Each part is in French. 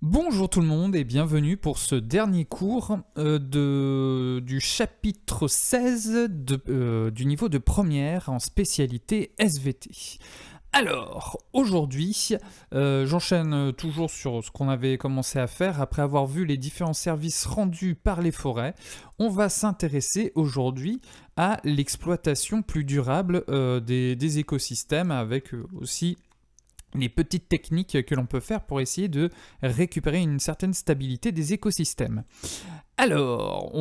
Bonjour tout le monde et bienvenue pour ce dernier cours du chapitre 16 du niveau de première en spécialité SVT. Alors, aujourd'hui, j'enchaîne toujours sur ce qu'on avait commencé à faire après avoir vu les différents services rendus par les forêts. On va s'intéresser aujourd'hui à l'exploitation plus durable des écosystèmes avec aussi les petites techniques que l'on peut faire pour essayer de récupérer une certaine stabilité des écosystèmes. Alors,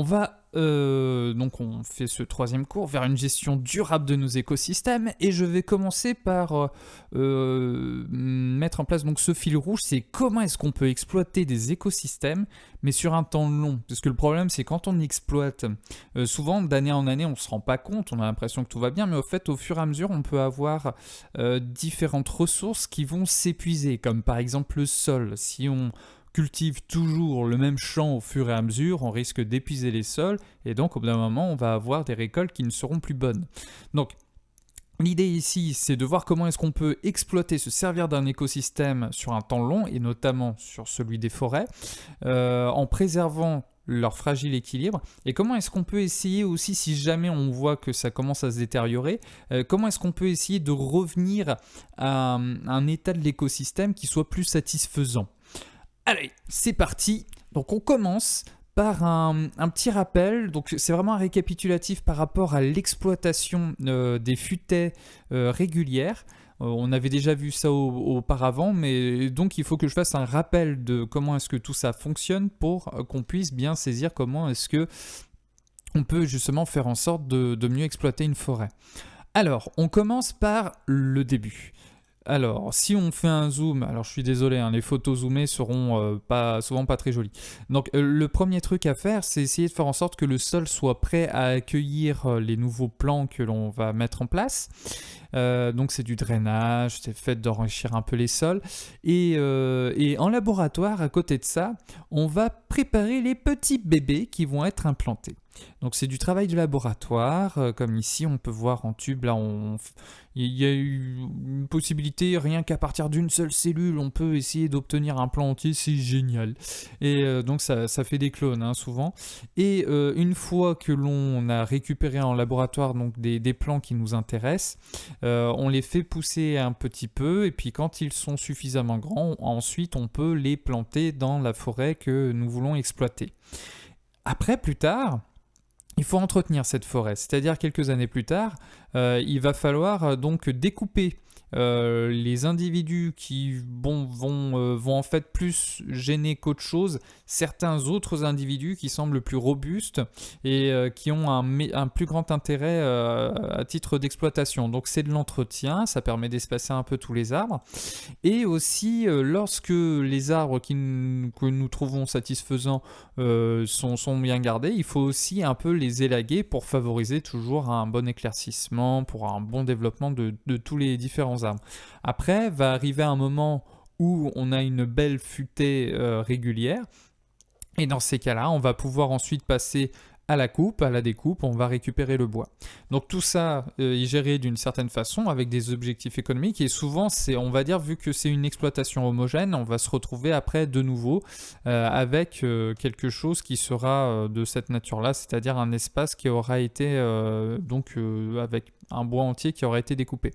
donc on fait ce troisième cours vers une gestion durable de nos écosystèmes et je vais commencer par mettre en place donc ce fil rouge, c'est comment est-ce qu'on peut exploiter des écosystèmes mais sur un temps long. Parce que le problème c'est quand on exploite, souvent d'année en année on ne se rend pas compte, on a l'impression que tout va bien, mais au fait au fur et à mesure on peut avoir différentes ressources qui vont s'épuiser, comme par exemple le sol. Si on cultive toujours le même champ au fur et à mesure, on risque d'épuiser les sols et donc au bout d'un moment on va avoir des récoltes qui ne seront plus bonnes. Donc l'idée ici c'est de voir comment est-ce qu'on peut exploiter, se servir d'un écosystème sur un temps long et notamment sur celui des forêts en préservant leur fragile équilibre et comment est-ce qu'on peut essayer aussi, si jamais on voit que ça commence à se détériorer, comment est-ce qu'on peut essayer de revenir à un état de l'écosystème qui soit plus satisfaisant. Allez, c'est parti. Donc on commence par un petit rappel. Donc c'est vraiment un récapitulatif par rapport à l'exploitation des futaies régulières. On avait déjà vu ça auparavant, mais donc il faut que je fasse un rappel de comment est-ce que tout ça fonctionne pour qu'on puisse bien saisir comment est-ce que on peut justement faire en sorte de mieux exploiter une forêt. Alors, on commence par le début. Alors, si on fait un zoom, alors je suis désolé, hein, les photos zoomées seront souvent pas très jolies. Donc, le premier truc à faire, c'est essayer de faire en sorte que le sol soit prêt à accueillir les nouveaux plants que l'on va mettre en place. Donc, c'est du drainage, c'est le fait d'enrichir un peu les sols. Et en laboratoire, à côté de ça, on va préparer les petits bébés qui vont être implantés. Donc c'est du travail de laboratoire, comme ici on peut voir en tube, là il y a eu une possibilité, rien qu'à partir d'une seule cellule, on peut essayer d'obtenir un plan entier, c'est génial. Et donc ça fait des clones hein, souvent. Et une fois que l'on a récupéré en laboratoire donc des plants qui nous intéressent, on les fait pousser un petit peu, et puis quand ils sont suffisamment grands, ensuite on peut les planter dans la forêt que nous voulons exploiter. Après, plus tard, il faut entretenir cette forêt, c'est-à-dire quelques années plus tard, il va falloir donc découper les individus qui vont en fait plus gêner qu'autre chose, certains autres individus qui semblent plus robustes et qui ont un plus grand intérêt à titre d'exploitation. Donc c'est de l'entretien, ça permet d'espacer un peu tous les arbres. Et aussi, lorsque les arbres que nous trouvons satisfaisants sont bien gardés, il faut aussi un peu les élaguer pour favoriser toujours un bon éclaircissement, pour un bon développement de tous les différents arbres. Après, va arriver un moment où on a une belle futaie régulière, et dans ces cas-là, on va pouvoir ensuite passer à la coupe, à la découpe, on va récupérer le bois. Donc tout ça est géré d'une certaine façon avec des objectifs économiques et souvent, on va dire, vu que c'est une exploitation homogène, on va se retrouver après de nouveau avec quelque chose qui sera de cette nature-là, c'est-à-dire un espace qui aura été avec un bois entier qui aura été découpé.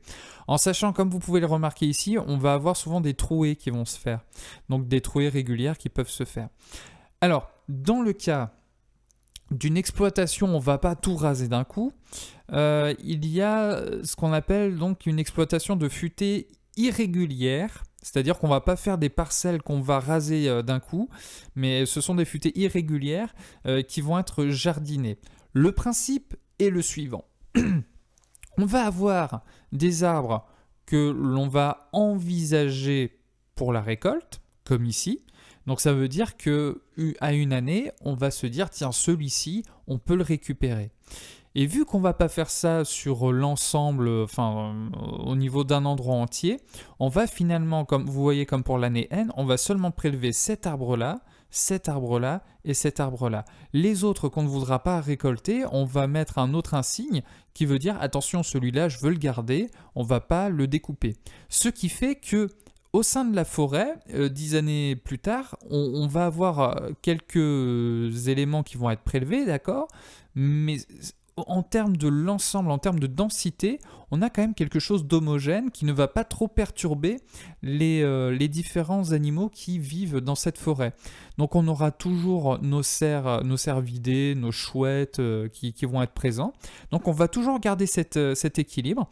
En sachant, comme vous pouvez le remarquer ici, on va avoir souvent des trouées qui vont se faire, donc des trouées régulières qui peuvent se faire. Alors, dans le cas d'une exploitation, on ne va pas tout raser d'un coup. Il y a ce qu'on appelle donc une exploitation de futaies irrégulière, c'est-à-dire qu'on ne va pas faire des parcelles qu'on va raser d'un coup, mais ce sont des futaies irrégulières qui vont être jardinées. Le principe est le suivant. On va avoir des arbres que l'on va envisager pour la récolte, comme ici. Donc ça veut dire qu'à une année, on va se dire, tiens, celui-ci, on peut le récupérer. Et vu qu'on ne va pas faire ça sur l'ensemble, au niveau d'un endroit entier, on va finalement, comme vous voyez comme pour l'année N, on va seulement prélever cet arbre-là et cet arbre-là. Les autres qu'on ne voudra pas récolter, on va mettre un autre insigne qui veut dire, attention, celui-là, je veux le garder, on ne va pas le découper. Ce qui fait que au sein de la forêt, 10 années plus tard, on va avoir quelques éléments qui vont être prélevés, d'accord, mais en termes de l'ensemble, en termes de densité, on a quand même quelque chose d'homogène qui ne va pas trop perturber les différents animaux qui vivent dans cette forêt. Donc on aura toujours nos cervidés, nos chouettes qui vont être présents. Donc on va toujours garder cet équilibre.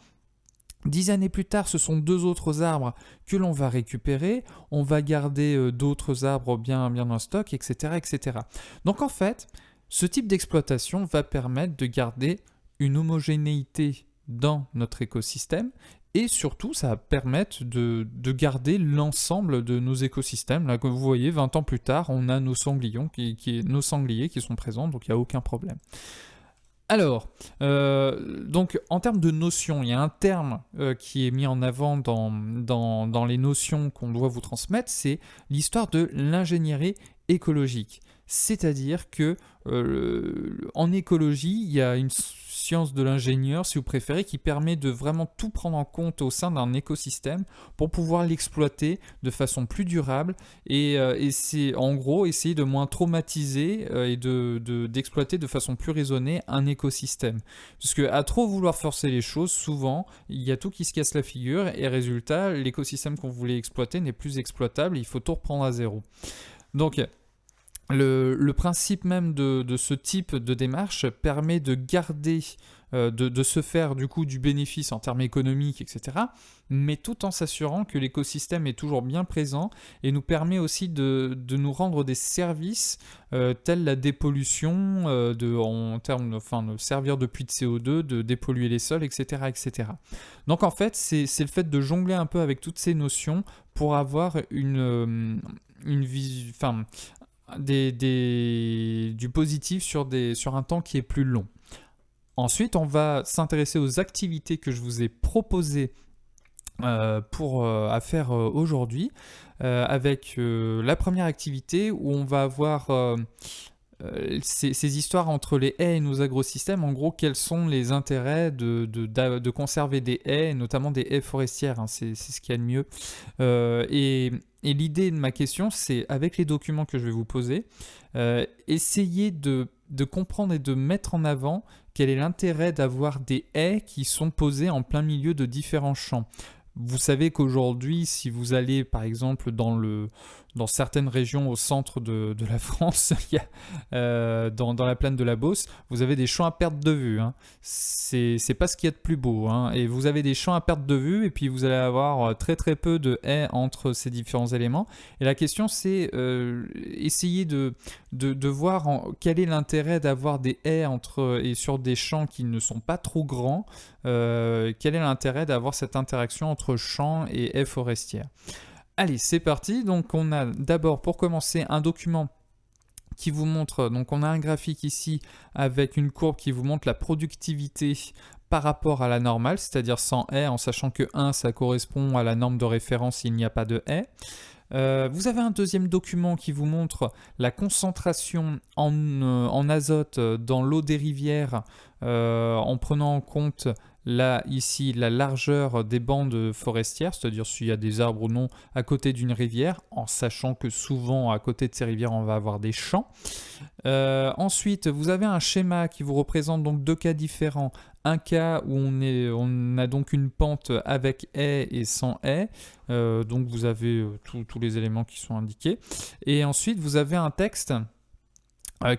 10 années plus tard, ce sont 2 autres arbres que l'on va récupérer. On va garder d'autres arbres bien en stock, etc., etc. Donc en fait, ce type d'exploitation va permettre de garder une homogénéité dans notre écosystème et surtout, ça va permettre de garder l'ensemble de nos écosystèmes. Là, comme vous voyez, 20 ans plus tard, on a nos sangliers qui sont présents, donc il n'y a aucun problème. Alors, donc en termes de notions, il y a un terme qui est mis en avant dans les notions qu'on doit vous transmettre, c'est l'histoire de l'ingénierie écologique. C'est-à-dire que en écologie, il y a une science de l'ingénieur, si vous préférez, qui permet de vraiment tout prendre en compte au sein d'un écosystème pour pouvoir l'exploiter de façon plus durable et c'est en gros essayer de moins traumatiser et d'exploiter de façon plus raisonnée un écosystème. Parce qu'à trop vouloir forcer les choses, souvent, il y a tout qui se casse la figure et résultat, l'écosystème qu'on voulait exploiter n'est plus exploitable, il faut tout reprendre à zéro. Donc, le principe même de ce type de démarche permet de garder, de se faire du coup du bénéfice en termes économiques, etc., mais tout en s'assurant que l'écosystème est toujours bien présent et nous permet aussi de nous rendre des services tels la dépollution, en termes de servir de puits de CO2, de dépolluer les sols, etc., etc. Donc en fait, c'est le fait de jongler un peu avec toutes ces notions pour avoir une vision, du positif sur un temps qui est plus long. Ensuite, on va s'intéresser aux activités que je vous ai proposées à faire aujourd'hui, avec la première activité où on va avoir ces histoires entre les haies et nos agrosystèmes. En gros, quels sont les intérêts de conserver des haies, notamment des haies forestières, hein, c'est ce qu'il y a de mieux. Et l'idée de ma question, c'est, avec les documents que je vais vous poser, essayer de comprendre et de mettre en avant quel est l'intérêt d'avoir des haies qui sont posées en plein milieu de différents champs. Vous savez qu'aujourd'hui, si vous allez par exemple dans certaines régions au centre de la France, dans la plaine de la Beauce, vous avez des champs à perte de vue. Hein. C'est pas ce qu'il y a de plus beau. Hein. Et vous avez des champs à perte de vue et puis vous allez avoir très très peu de haies entre ces différents éléments. Et la question, c'est essayer de voir quel est l'intérêt d'avoir des haies et sur des champs qui ne sont pas trop grands. Quel est l'intérêt d'avoir cette interaction entre champs et haies forestières. Allez, c'est parti. Donc on a d'abord, pour commencer, un document qui vous montre, donc on a un graphique ici avec une courbe qui vous montre la productivité par rapport à la normale, c'est-à-dire sans haies, en sachant que 1, ça correspond à la norme de référence s'il n'y a pas de haies. Vous avez un deuxième document qui vous montre la concentration en azote dans l'eau des rivières en prenant en compte ici la largeur des bandes forestières, c'est-à-dire s'il y a des arbres ou non à côté d'une rivière, en sachant que souvent à côté de ces rivières on va avoir des champs. Ensuite, vous avez un schéma qui vous représente donc 2 cas différents. Un cas où on a donc une pente avec haies et sans haies, donc vous avez tous les éléments qui sont indiqués. Et ensuite, vous avez un texte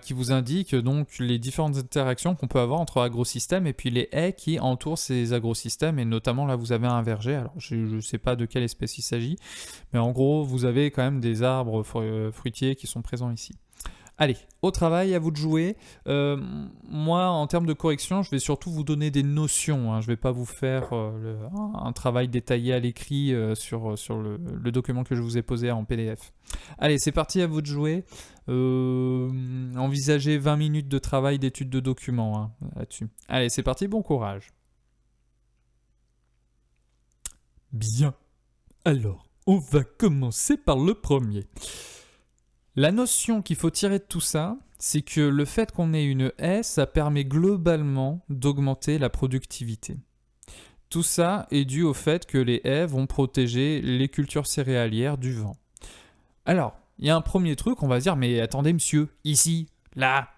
qui vous indique donc les différentes interactions qu'on peut avoir entre agrosystèmes et puis les haies qui entourent ces agrosystèmes, et notamment là vous avez un verger. Alors je ne sais pas de quelle espèce il s'agit, mais en gros vous avez quand même des arbres fruitiers qui sont présents ici. Allez, au travail, à vous de jouer. Moi, en termes de correction, je vais surtout vous donner des notions. Hein. Je ne vais pas vous faire un travail détaillé à l'écrit sur le document que je vous ai posé en PDF. Allez, c'est parti, à vous de jouer. Envisagez 20 minutes de travail d'étude de documents hein, là-dessus. Allez, c'est parti, bon courage. Bien. Alors, on va commencer par le premier. La notion qu'il faut tirer de tout ça, c'est que le fait qu'on ait une haie, ça permet globalement d'augmenter la productivité. Tout ça est dû au fait que les haies vont protéger les cultures céréalières du vent. Alors, il y a un premier truc, on va se dire, mais attendez monsieur, ici, là,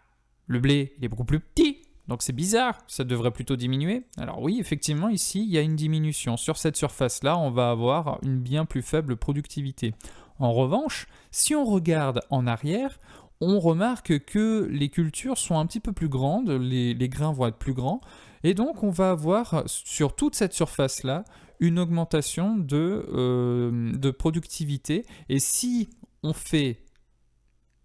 le blé, il est beaucoup plus petit, donc c'est bizarre, ça devrait plutôt diminuer. Alors oui, effectivement, ici, il y a une diminution. Sur cette surface-là, on va avoir une bien plus faible productivité. En revanche, si on regarde en arrière, on remarque que les cultures sont un petit peu plus grandes, les grains vont être plus grands, et donc on va avoir sur toute cette surface-là une augmentation de productivité. Et si on fait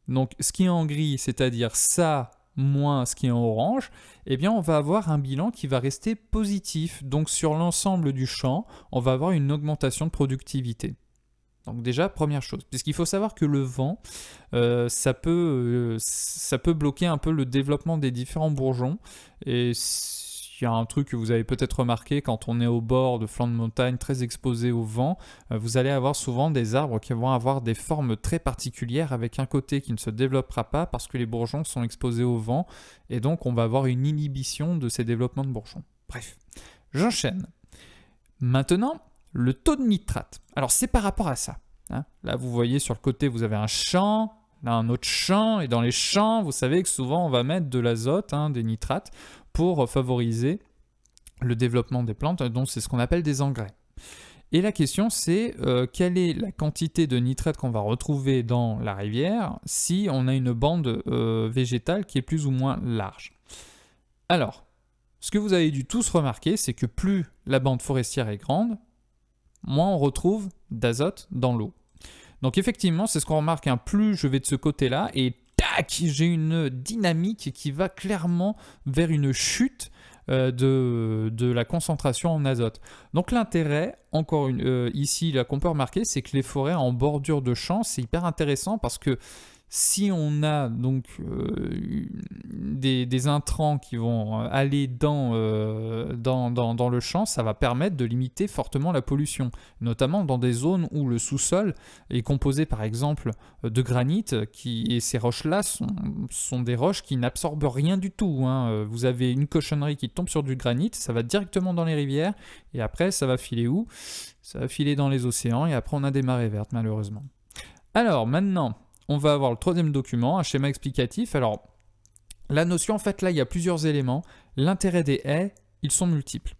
donc ce qui est en gris, c'est-à-dire ça moins ce qui est en orange, eh bien on va avoir un bilan qui va rester positif. Donc sur l'ensemble du champ, on va avoir une augmentation de productivité. Donc déjà, première chose, puisqu'il faut savoir que le vent, ça peut bloquer un peu le développement des différents bourgeons. Et il y a un truc que vous avez peut-être remarqué quand on est au bord de flancs de montagne très exposés au vent, vous allez avoir souvent des arbres qui vont avoir des formes très particulières avec un côté qui ne se développera pas parce que les bourgeons sont exposés au vent et donc on va avoir une inhibition de ces développements de bourgeons. Bref, j'enchaîne. Maintenant, le taux de nitrate. Alors c'est par rapport à ça. Hein. Là vous voyez sur le côté vous avez un champ, là un autre champ, et dans les champs vous savez que souvent on va mettre de l'azote, des nitrates, pour favoriser le développement des plantes, donc c'est ce qu'on appelle des engrais. Et la question c'est quelle est la quantité de nitrate qu'on va retrouver dans la rivière si on a une bande végétale qui est plus ou moins large. Alors, ce que vous avez dû tous remarquer, c'est que plus la bande forestière est grande, moins on retrouve d'azote dans l'eau. Donc effectivement, c'est ce qu'on remarque, plus je vais de ce côté-là, et tac, j'ai une dynamique qui va clairement vers une chute de la concentration en azote. Donc l'intérêt, ici, là, qu'on peut remarquer, c'est que les forêts en bordure de champs, c'est hyper intéressant parce que si on a donc des intrants qui vont aller dans le champ, ça va permettre de limiter fortement la pollution, notamment dans des zones où le sous-sol est composé par exemple de granit, et ces roches-là sont des roches qui n'absorbent rien du tout. Vous avez une cochonnerie qui tombe sur du granit, ça va directement dans les rivières, et après ça va filer où ? Ça va filer dans les océans, et après on a des marées vertes malheureusement. Alors maintenant, on va avoir le troisième document, un schéma explicatif. Alors, la notion, en fait, là, il y a plusieurs éléments. L'intérêt des haies, ils sont multiples.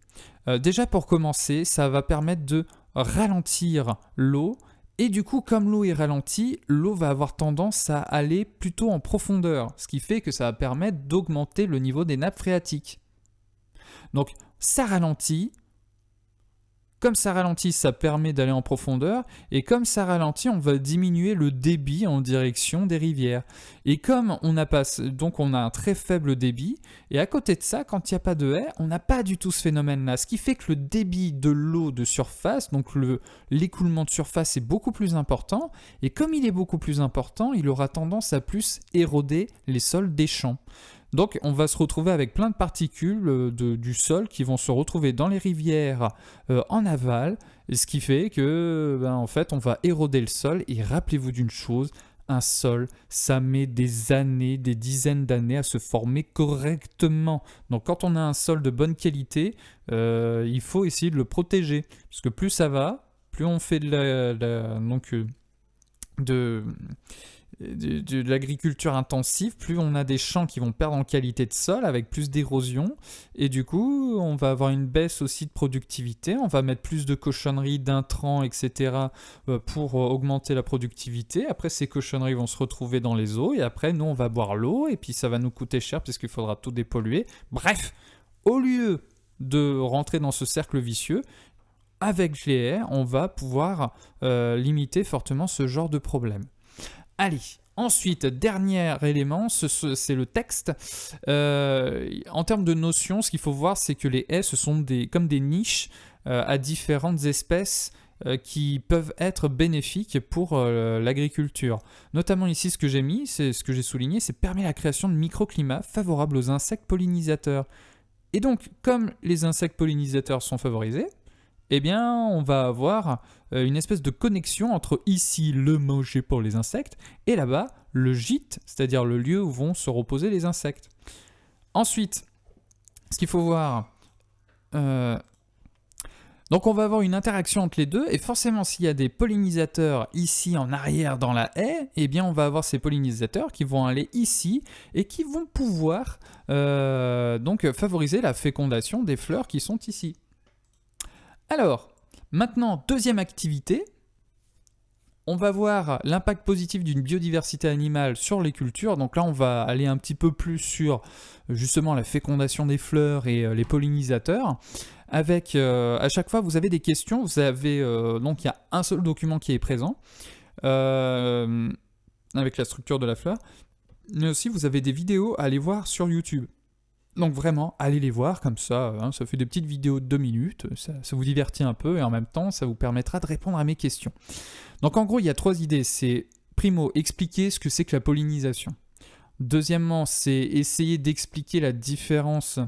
Déjà, pour commencer, ça va permettre de ralentir l'eau. Et du coup, comme l'eau est ralentie, l'eau va avoir tendance à aller plutôt en profondeur. Ce qui fait que ça va permettre d'augmenter le niveau des nappes phréatiques. Donc, ça ralentit. Comme ça ralentit, ça permet d'aller en profondeur, et comme ça ralentit, on va diminuer le débit en direction des rivières. Et comme on a un très faible débit, et à côté de ça, quand il n'y a pas de haies, on n'a pas du tout ce phénomène-là. Ce qui fait que le débit de l'eau de surface, donc l'écoulement de surface est beaucoup plus important, et comme il est beaucoup plus important, il aura tendance à plus éroder les sols des champs. Donc on va se retrouver avec plein de particules du sol qui vont se retrouver dans les rivières en aval, ce qui fait que en fait on va éroder le sol. Et rappelez-vous d'une chose, un sol, ça met des années, des dizaines d'années à se former correctement. Donc quand on a un sol de bonne qualité, il faut essayer de le protéger, parce que plus ça va, plus on fait de l'agriculture intensive, plus on a des champs qui vont perdre en qualité de sol avec plus d'érosion, et du coup on va avoir une baisse aussi de productivité, on va mettre plus de cochonneries, d'intrants, etc. pour augmenter la productivité. Après ces cochonneries vont se retrouver dans les eaux, et après nous on va boire l'eau, et puis ça va nous coûter cher puisqu'il faudra tout dépolluer. Bref, au lieu de rentrer dans ce cercle vicieux, avec les haies, on va pouvoir limiter fortement ce genre de problème. Allez, ensuite, dernier élément, c'est le texte. En termes de notions, ce qu'il faut voir, c'est que les haies, ce sont comme des niches à différentes espèces qui peuvent être bénéfiques pour l'agriculture. Notamment ici, ce que j'ai souligné, c'est permet la création de microclimats favorables aux insectes pollinisateurs. Et donc, comme les insectes pollinisateurs sont favorisés, eh bien, on va avoir une espèce de connexion entre ici le manger pour les insectes et là-bas le gîte, c'est-à-dire le lieu où vont se reposer les insectes. Ensuite, ce qu'il faut voir, Donc on va avoir une interaction entre les deux, et forcément s'il y a des pollinisateurs ici en arrière dans la haie, eh bien on va avoir ces pollinisateurs qui vont aller ici et qui vont pouvoir donc favoriser la fécondation des fleurs qui sont ici. Alors, maintenant, deuxième activité, on va voir l'impact positif d'une biodiversité animale sur les cultures. Donc là, on va aller un petit peu plus sur justement la fécondation des fleurs et les pollinisateurs. Avec, à chaque fois, vous avez des questions. Vous avez, donc il y a un seul document qui est présent avec la structure de la fleur. Mais aussi, vous avez des vidéos à aller voir sur YouTube. Donc vraiment, allez les voir comme ça, ça fait des petites vidéos de 2 minutes, ça vous divertit un peu et en même temps, ça vous permettra de répondre à mes questions. Donc en gros, il y a 3 idées. C'est, primo, expliquer ce que c'est que la pollinisation. Deuxièmement, c'est essayer d'expliquer la différence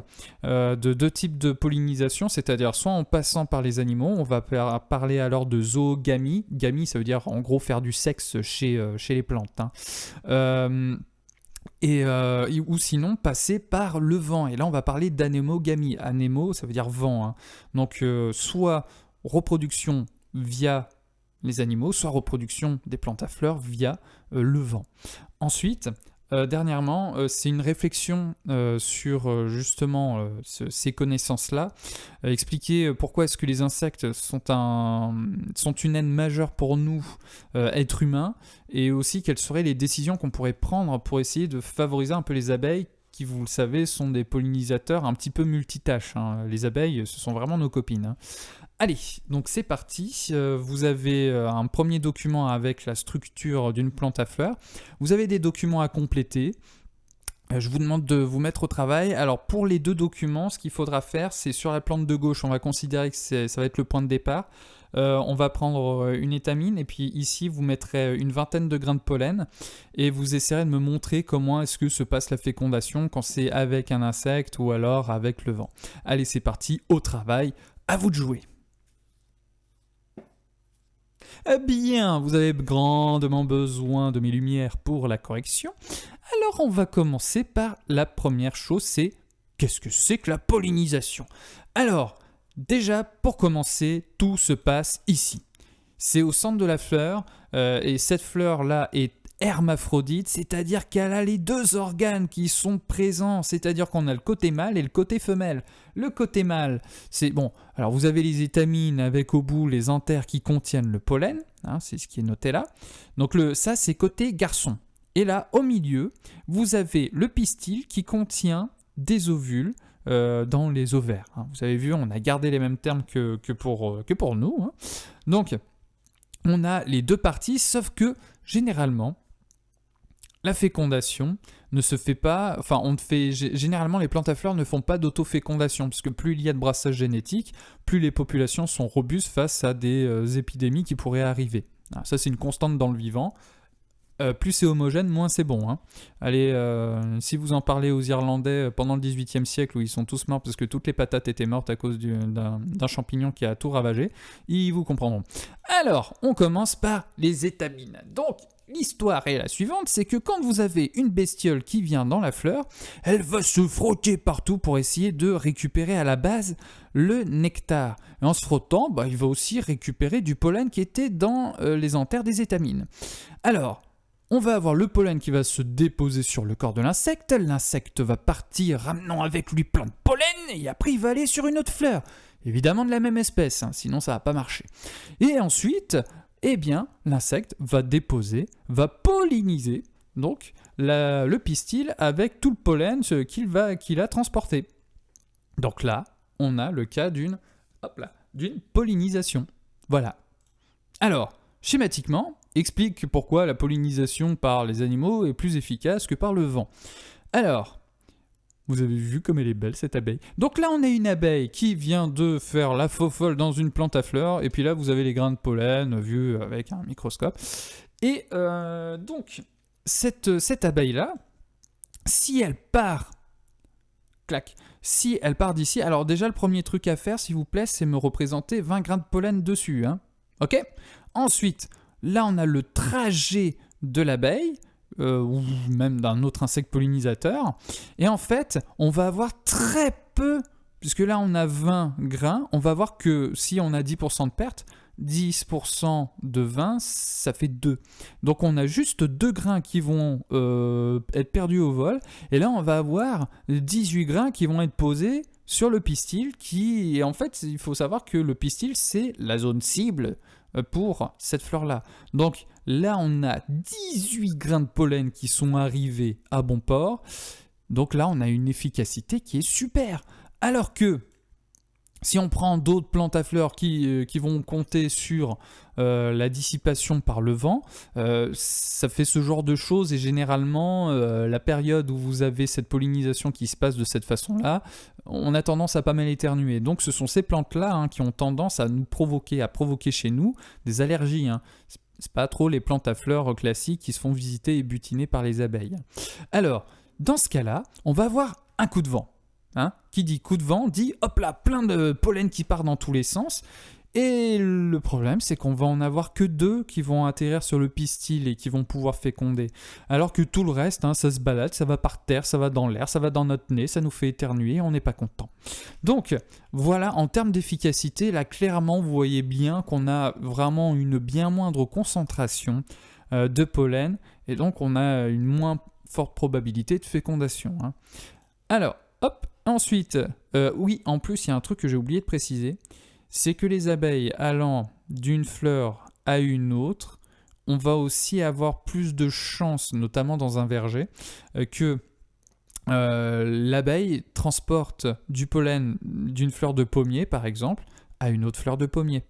de 2 types de pollinisation, c'est-à-dire soit en passant par les animaux, on va parler alors de zoogamie. Gamie, ça veut dire en gros faire du sexe chez les plantes. Ou sinon passer par le vent. Et là, on va parler d'anémogamie. Anémo, ça veut dire vent. Donc, soit reproduction via les animaux, soit reproduction des plantes à fleurs via le vent. Ensuite, dernièrement, c'est une réflexion sur justement ces connaissances-là. Expliquer pourquoi est-ce que les insectes sont une aide majeure pour nous, êtres humains, et aussi quelles seraient les décisions qu'on pourrait prendre pour essayer de favoriser un peu les abeilles, qui, vous le savez, sont des pollinisateurs un petit peu multitâches. Les abeilles, ce sont vraiment nos copines. Allez, donc c'est parti. Vous avez un premier document avec la structure d'une plante à fleurs. Vous avez des documents à compléter. Je vous demande de vous mettre au travail. Alors pour les 2 documents, ce qu'il faudra faire, c'est sur la plante de gauche, on va considérer que ça va être le point de départ. On va prendre une étamine et puis ici vous mettrez une vingtaine de grains de pollen et vous essayerez de me montrer comment est-ce que se passe la fécondation quand c'est avec un insecte ou alors avec le vent. Allez, c'est parti, au travail, à vous de jouer. Bien, vous avez grandement besoin de mes lumières pour la correction. Alors on va commencer par la première chose, c'est qu'est-ce que c'est que la pollinisation ? Alors, déjà, pour commencer, tout se passe ici. C'est au centre de la fleur, et cette fleur-là est hermaphrodite, c'est-à-dire qu'elle a les 2 organes qui sont présents, c'est-à-dire qu'on a le côté mâle et le côté femelle. Le côté mâle, c'est bon, alors vous avez les étamines avec au bout les anthères qui contiennent le pollen, c'est ce qui est noté là. Donc ça c'est côté garçon. Et là, au milieu, vous avez le pistil qui contient des ovules dans les ovaires. Vous avez vu, on a gardé les mêmes termes que pour nous. Donc, on a les 2 parties, sauf que généralement, la fécondation ne se fait pas, généralement les plantes à fleurs ne font pas d'autofécondation, parce que plus il y a de brassage génétique, plus les populations sont robustes face à des épidémies qui pourraient arriver. Alors, ça c'est une constante dans le vivant. Plus c'est homogène, moins c'est bon. Allez, si vous en parlez aux Irlandais pendant le XVIIIe siècle où ils sont tous morts parce que toutes les patates étaient mortes à cause d'un champignon qui a tout ravagé, ils vous comprendront. Alors, on commence par les étamines. Donc, l'histoire est la suivante, c'est que quand vous avez une bestiole qui vient dans la fleur, elle va se frotter partout pour essayer de récupérer à la base le nectar. Et en se frottant, il va aussi récupérer du pollen qui était dans les anthères des étamines. Alors, on va avoir le pollen qui va se déposer sur le corps de l'insecte, l'insecte va partir ramenant avec lui plein de pollen, et après il va aller sur une autre fleur, évidemment de la même espèce, sinon ça va pas marcher. Et ensuite, l'insecte va déposer, va polliniser, donc le pistil avec tout le pollen qu'il a transporté. Donc là, on a le cas d'une pollinisation. Voilà. Alors, schématiquement, explique pourquoi la pollinisation par les animaux est plus efficace que par le vent. Alors, vous avez vu comme elle est belle cette abeille. Donc là, on a une abeille qui vient de faire la faux-folle dans une plante à fleurs, et puis là, vous avez les grains de pollen vus avec un microscope. Et donc, cette abeille-là, si elle part d'ici, alors déjà, le premier truc à faire, s'il vous plaît, c'est me représenter 20 grains de pollen dessus. Ok ? Ensuite, là, on a le trajet de l'abeille, ou même d'un autre insecte pollinisateur. Et en fait, on va avoir très peu, puisque là on a 20 grains, on va voir que si on a 10% de perte, 10% de 20, ça fait 2. Donc on a juste 2 grains qui vont être perdus au vol, et là on va avoir 18 grains qui vont être posés sur le pistil, et en fait il faut savoir que le pistil c'est la zone cible pour cette fleur-là. Donc là on a 18 grains de pollen qui sont arrivés à bon port, donc là on a une efficacité qui est super. Alors que si on prend d'autres plantes à fleurs qui vont compter sur la dissipation par le vent, ça fait ce genre de choses, et généralement la période où vous avez cette pollinisation qui se passe de cette façon-là, on a tendance à pas mal éternuer. Donc ce sont ces plantes-là qui ont tendance à provoquer chez nous des allergies. C'est pas trop les plantes à fleurs classiques qui se font visiter et butiner par les abeilles. Alors, dans ce cas-là, on va avoir un coup de vent. Qui dit coup de vent dit hop là, plein de pollen qui part dans tous les sens. Et le problème, c'est qu'on va en avoir que 2 qui vont atterrir sur le pistil et qui vont pouvoir féconder. Alors que tout le reste, ça se balade, ça va par terre, ça va dans l'air, ça va dans notre nez, ça nous fait éternuer, on n'est pas content. Donc voilà, en termes d'efficacité, là clairement, vous voyez bien qu'on a vraiment une bien moindre concentration de pollen, et donc on a une moins forte probabilité de fécondation. Alors, hop. Ensuite, oui, en plus, il y a un truc que j'ai oublié de préciser, c'est que les abeilles allant d'une fleur à une autre, on va aussi avoir plus de chances, notamment dans un verger, que l'abeille transporte du pollen d'une fleur de pommier, par exemple, à une autre fleur de pommier.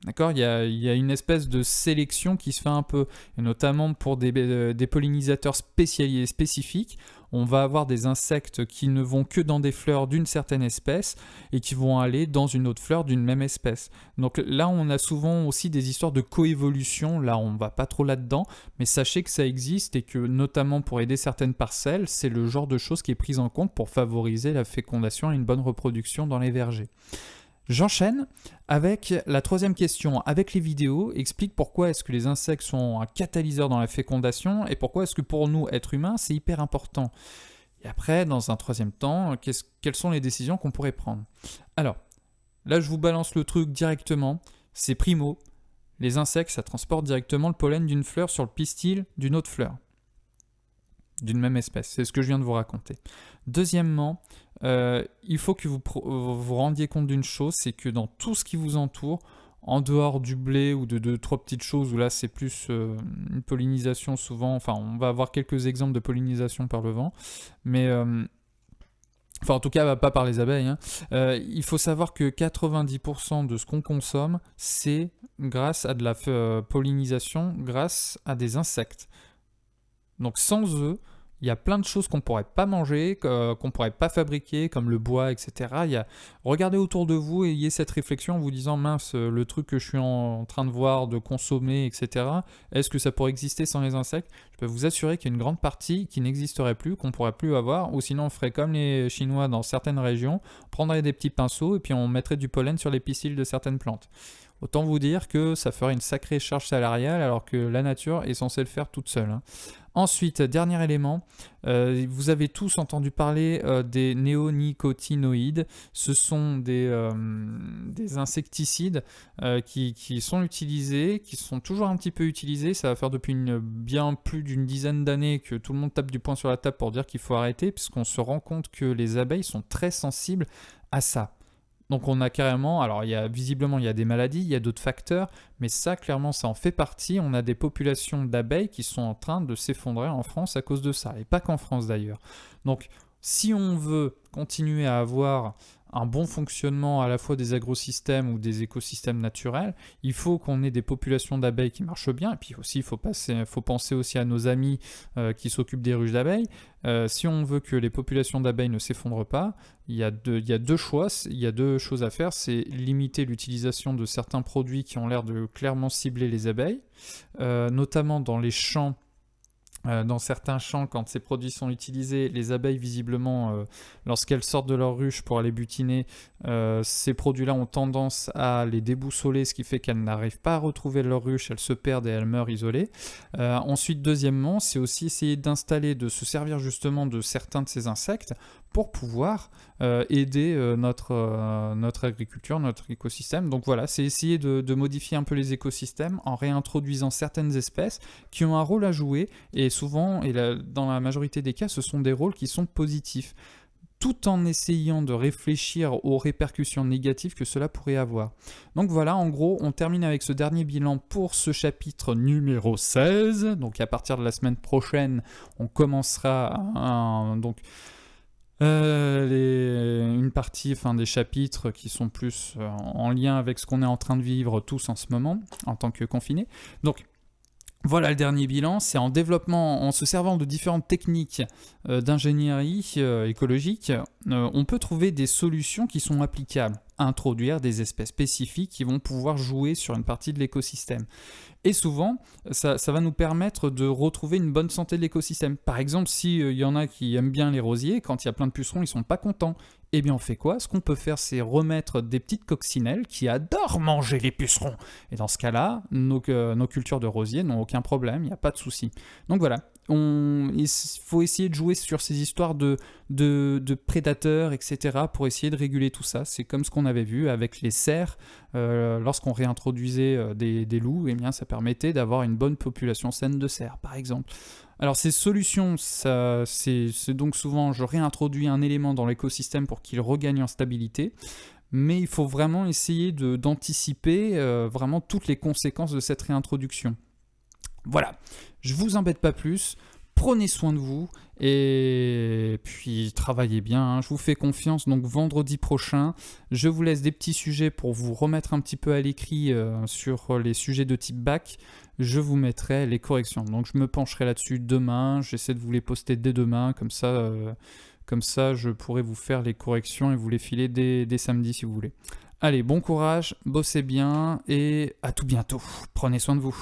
D'accord, il y a une espèce de sélection qui se fait un peu, et notamment pour des pollinisateurs spécifiques. On va avoir des insectes qui ne vont que dans des fleurs d'une certaine espèce et qui vont aller dans une autre fleur d'une même espèce. Donc là, on a souvent aussi des histoires de coévolution. Là, on ne va pas trop là-dedans, mais sachez que ça existe et que, notamment pour aider certaines parcelles, c'est le genre de choses qui est prise en compte pour favoriser la fécondation et une bonne reproduction dans les vergers. J'enchaîne avec la troisième question. Avec les vidéos, explique pourquoi est-ce que les insectes sont un catalyseur dans la fécondation et pourquoi est-ce que pour nous, êtres humains, c'est hyper important. Et après, dans un troisième temps, quelles sont les décisions qu'on pourrait prendre ? Alors, là, je vous balance le truc directement. C'est primo. Les insectes, ça transporte directement le pollen d'une fleur sur le pistil d'une autre fleur, d'une même espèce. C'est ce que je viens de vous raconter. Deuxièmement, il faut que vous vous rendiez compte d'une chose, c'est que dans tout ce qui vous entoure, en dehors du blé ou de 2-3 petites choses où là c'est plus une pollinisation souvent, enfin on va avoir quelques exemples de pollinisation par le vent, mais en tout cas pas par les abeilles, il faut savoir que 90% de ce qu'on consomme, c'est grâce à de la pollinisation, grâce à des insectes. Donc sans eux, il y a plein de choses qu'on ne pourrait pas manger, qu'on ne pourrait pas fabriquer, comme le bois, etc. Regardez autour de vous et ayez cette réflexion en vous disant « Mince, le truc que je suis en train de voir, de consommer, etc. Est-ce que ça pourrait exister sans les insectes ?» Je peux vous assurer qu'il y a une grande partie qui n'existerait plus, qu'on ne pourrait plus avoir, ou sinon on ferait comme les Chinois dans certaines régions, on prendrait des petits pinceaux et puis on mettrait du pollen sur les pistils de certaines plantes. Autant vous dire que ça ferait une sacrée charge salariale alors que la nature est censée le faire toute seule. Ensuite, dernier élément, vous avez tous entendu parler des néonicotinoïdes. Ce sont des insecticides qui sont utilisés, qui sont toujours un petit peu utilisés. Ça va faire depuis bien plus d'une dizaine d'années que tout le monde tape du poing sur la table pour dire qu'il faut arrêter, puisqu'on se rend compte que les abeilles sont très sensibles à ça. Donc on a carrément, alors visiblement il y a des maladies, il y a d'autres facteurs, mais ça clairement ça en fait partie. On a des populations d'abeilles qui sont en train de s'effondrer en France à cause de ça, et pas qu'en France d'ailleurs. Donc si on veut continuer à avoir un bon fonctionnement à la fois des agrosystèmes ou des écosystèmes naturels, il faut qu'on ait des populations d'abeilles qui marchent bien, et puis aussi il faut penser aussi à nos amis qui s'occupent des ruches d'abeilles. Si on veut que les populations d'abeilles ne s'effondrent pas, il y a deux choses à faire, c'est limiter l'utilisation de certains produits qui ont l'air de clairement cibler les abeilles, notamment dans les champs. Dans certains champs, quand ces produits sont utilisés, les abeilles, visiblement, lorsqu'elles sortent de leur ruche pour aller butiner, ces produits-là ont tendance à les déboussoler, ce qui fait qu'elles n'arrivent pas à retrouver leur ruche, elles se perdent et elles meurent isolées. Ensuite, deuxièmement, c'est aussi essayer de se servir justement de certains de ces insectes pour pouvoir aider notre agriculture, notre écosystème. Donc voilà, c'est essayer de modifier un peu les écosystèmes en réintroduisant certaines espèces qui ont un rôle à jouer, et souvent, dans la majorité des cas, ce sont des rôles qui sont positifs, tout en essayant de réfléchir aux répercussions négatives que cela pourrait avoir. Donc voilà, en gros, on termine avec ce dernier bilan pour ce chapitre numéro 16. Donc à partir de la semaine prochaine, on commencera une partie des chapitres qui sont plus en lien avec ce qu'on est en train de vivre tous en ce moment, en tant que confinés. Donc voilà le dernier bilan, c'est en développement, en se servant de différentes techniques d'ingénierie écologique, on peut trouver des solutions qui sont applicables, introduire des espèces spécifiques qui vont pouvoir jouer sur une partie de l'écosystème. Et souvent, ça va nous permettre de retrouver une bonne santé de l'écosystème. Par exemple, s'il y en a qui aiment bien les rosiers, quand il y a plein de pucerons, ils ne sont pas contents. Eh bien, on fait quoi? Ce qu'on peut faire, c'est remettre des petites coccinelles qui adorent manger les pucerons. Et dans ce cas-là, nos cultures de rosiers n'ont aucun problème, il n'y a pas de souci. Donc voilà, il faut essayer de jouer sur ces histoires de prédateurs, etc., pour essayer de réguler tout ça. C'est comme ce qu'on avait vu avec les cerfs. Lorsqu'on réintroduisait des loups, eh bien, ça permettait d'avoir une bonne population saine de cerfs, par exemple. Alors ces solutions, c'est donc souvent, je réintroduis un élément dans l'écosystème pour qu'il regagne en stabilité, mais il faut vraiment essayer d'anticiper vraiment toutes les conséquences de cette réintroduction. Voilà, je vous embête pas plus, prenez soin de vous, et puis travaillez bien, hein. Je vous fais confiance. Donc vendredi prochain, je vous laisse des petits sujets pour vous remettre un petit peu à l'écrit sur les sujets de type bac. Je vous mettrai les corrections. Donc je me pencherai là-dessus demain, j'essaie de vous les poster dès demain, comme ça je pourrai vous faire les corrections et vous les filer dès samedi si vous voulez. Allez, bon courage, bossez bien et à tout bientôt. Prenez soin de vous.